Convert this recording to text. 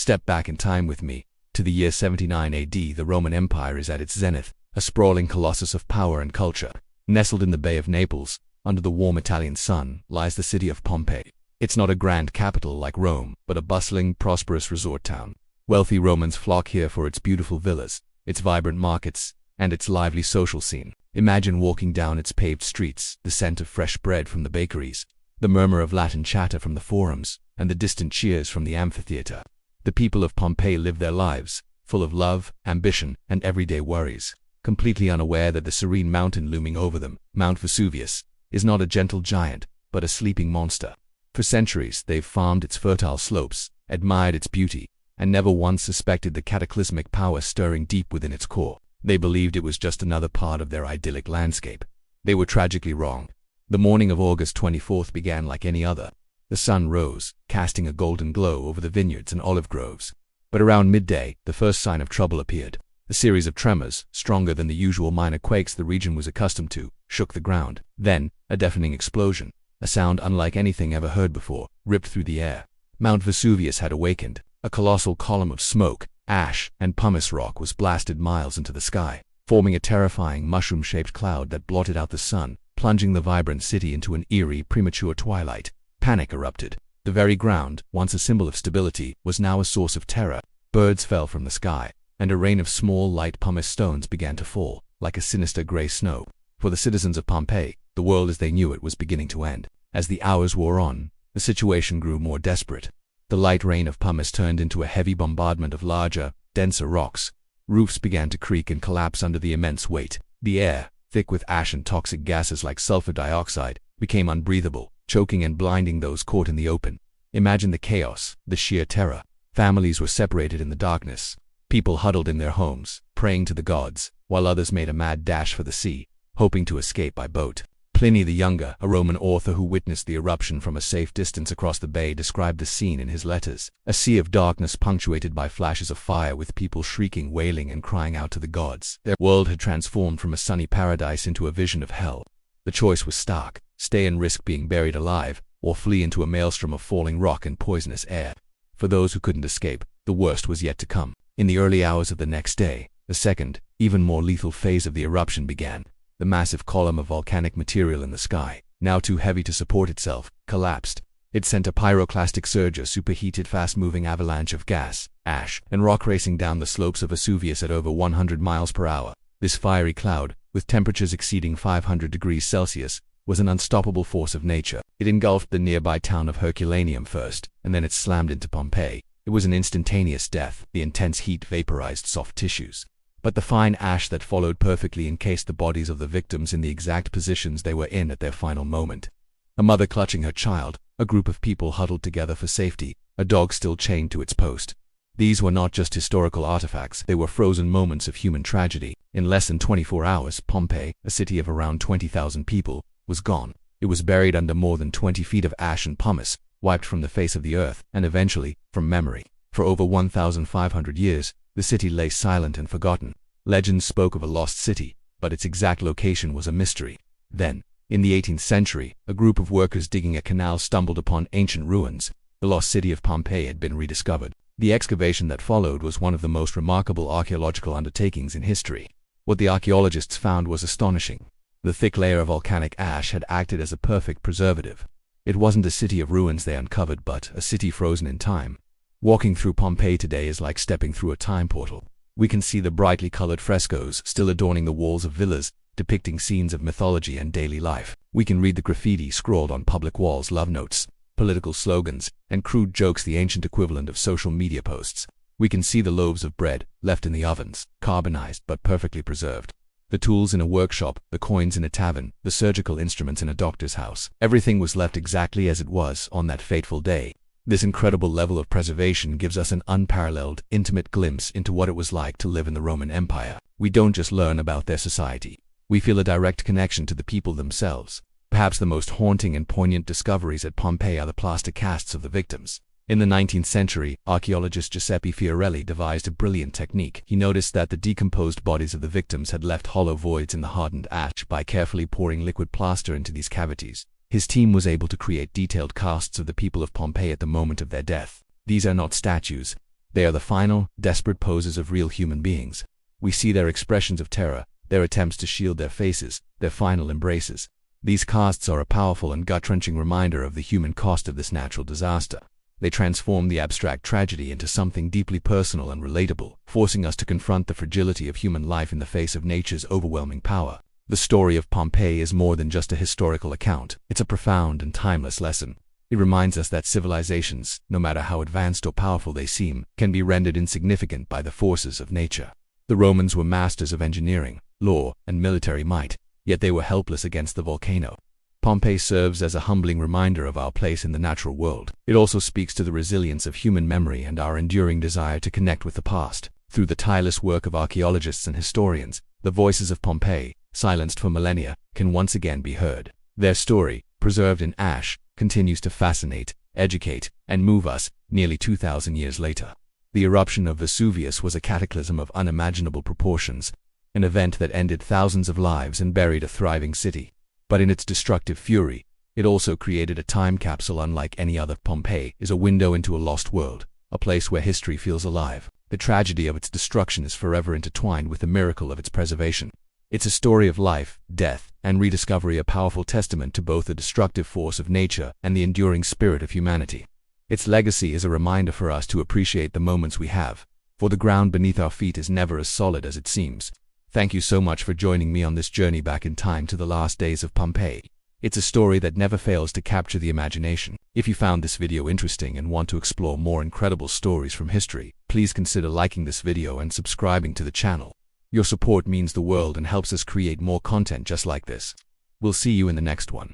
Step back in time with me. To the year 79 AD, the Roman Empire is at its zenith, a sprawling colossus of power and culture. Nestled in the Bay of Naples, under the warm Italian sun, lies the city of Pompeii. It's not a grand capital like Rome, but a bustling, prosperous resort town. Wealthy Romans flock here for its beautiful villas, its vibrant markets, and its lively social scene. Imagine walking down its paved streets, the scent of fresh bread from the bakeries, the murmur of Latin chatter from the forums, and the distant cheers from the amphitheater. The people of Pompeii live their lives, full of love, ambition, and everyday worries, completely unaware that the serene mountain looming over them, Mount Vesuvius, is not a gentle giant, but a sleeping monster. For centuries, they've farmed its fertile slopes, admired its beauty, and never once suspected the cataclysmic power stirring deep within its core. They believed it was just another part of their idyllic landscape. They were tragically wrong. The morning of August 24th began like any other. The sun rose, casting a golden glow over the vineyards and olive groves. But around midday, the first sign of trouble appeared. A series of tremors, stronger than the usual minor quakes the region was accustomed to, shook the ground. Then, a deafening explosion, a sound unlike anything ever heard before, ripped through the air. Mount Vesuvius had awakened. A colossal column of smoke, ash, and pumice rock was blasted miles into the sky, forming a terrifying mushroom-shaped cloud that blotted out the sun, plunging the vibrant city into an eerie, premature twilight. Panic erupted. The very ground, once a symbol of stability, was now a source of terror. Birds fell from the sky, and a rain of small, light pumice stones began to fall, like a sinister gray snow. For the citizens of Pompeii, the world as they knew it was beginning to end. As the hours wore on, the situation grew more desperate. The light rain of pumice turned into a heavy bombardment of larger, denser rocks. Roofs began to creak and collapse under the immense weight. The air, thick with ash and toxic gases like sulfur dioxide, became unbreathable, choking and blinding those caught in the open. Imagine the chaos, the sheer terror. Families were separated in the darkness. People huddled in their homes, praying to the gods, while others made a mad dash for the sea, hoping to escape by boat. Pliny the Younger, a Roman author who witnessed the eruption from a safe distance across the bay, described the scene in his letters. A sea of darkness punctuated by flashes of fire, with people shrieking, wailing, and crying out to the gods. Their world had transformed from a sunny paradise into a vision of hell. The choice was stark: stay and risk being buried alive, or flee into a maelstrom of falling rock and poisonous air. For those who couldn't escape, the worst was yet to come. In the early hours of the next day, the second, even more lethal phase of the eruption began. The massive column of volcanic material in the sky, now too heavy to support itself, collapsed. It sent a pyroclastic surge, a superheated, fast-moving avalanche of gas, ash, and rock racing down the slopes of Vesuvius at over 100 miles per hour. This fiery cloud, with temperatures exceeding 500 degrees Celsius, was an unstoppable force of nature. It engulfed the nearby town of Herculaneum first, and then it slammed into Pompeii. It was an instantaneous death. The intense heat vaporized soft tissues. But the fine ash that followed perfectly encased the bodies of the victims in the exact positions they were in at their final moment. A mother clutching her child, a group of people huddled together for safety, a dog still chained to its post. These were not just historical artifacts, they were frozen moments of human tragedy. In less than 24 hours, Pompeii, a city of around 20,000 people, was gone. It was buried under more than 20 feet of ash and pumice, wiped from the face of the earth, and eventually, from memory. For over 1,500 years, the city lay silent and forgotten. Legends spoke of a lost city, but its exact location was a mystery. Then, in the 18th century, a group of workers digging a canal stumbled upon ancient ruins. The lost city of Pompeii had been rediscovered. The excavation that followed was one of the most remarkable archaeological undertakings in history. What the archaeologists found was astonishing. The thick layer of volcanic ash had acted as a perfect preservative. It wasn't a city of ruins they uncovered, but a city frozen in time. Walking through Pompeii today is like stepping through a time portal. We can see the brightly colored frescoes still adorning the walls of villas, depicting scenes of mythology and daily life. We can read the graffiti scrawled on public walls, love notes, political slogans, and crude jokes, the ancient equivalent of social media posts. We can see the loaves of bread, left in the ovens, carbonized but perfectly preserved. The tools in a workshop, the coins in a tavern, the surgical instruments in a doctor's house. Everything was left exactly as it was on that fateful day. This incredible level of preservation gives us an unparalleled, intimate glimpse into what it was like to live in the Roman Empire. We don't just learn about their society. We feel a direct connection to the people themselves. Perhaps the most haunting and poignant discoveries at Pompeii are the plaster casts of the victims. In the 19th century, archaeologist Giuseppe Fiorelli devised a brilliant technique. He noticed that the decomposed bodies of the victims had left hollow voids in the hardened ash. By carefully pouring liquid plaster into these cavities, his team was able to create detailed casts of the people of Pompeii at the moment of their death. These are not statues. They are the final, desperate poses of real human beings. We see their expressions of terror, their attempts to shield their faces, their final embraces. These casts are a powerful and gut-wrenching reminder of the human cost of this natural disaster. They transform the abstract tragedy into something deeply personal and relatable, forcing us to confront the fragility of human life in the face of nature's overwhelming power. The story of Pompeii is more than just a historical account. It's a profound and timeless lesson. It reminds us that civilizations, no matter how advanced or powerful they seem, can be rendered insignificant by the forces of nature. The Romans were masters of engineering, law, and military might, yet they were helpless against the volcano. Pompeii serves as a humbling reminder of our place in the natural world. It also speaks to the resilience of human memory and our enduring desire to connect with the past. Through the tireless work of archaeologists and historians, the voices of Pompeii, silenced for millennia, can once again be heard. Their story, preserved in ash, continues to fascinate, educate, and move us nearly 2,000 years later. The eruption of Vesuvius was a cataclysm of unimaginable proportions, an event that ended thousands of lives and buried a thriving city. But in its destructive fury, it also created a time capsule unlike any other. Pompeii is a window into a lost world, a place where history feels alive. The tragedy of its destruction is forever intertwined with the miracle of its preservation. It's a story of life, death, and rediscovery, a powerful testament to both the destructive force of nature and the enduring spirit of humanity. Its legacy is a reminder for us to appreciate the moments we have, for the ground beneath our feet is never as solid as it seems. Thank you so much for joining me on this journey back in time to the last days of Pompeii. It's a story that never fails to capture the imagination. If you found this video interesting and want to explore more incredible stories from history, please consider liking this video and subscribing to the channel. Your support means the world and helps us create more content just like this. We'll see you in the next one.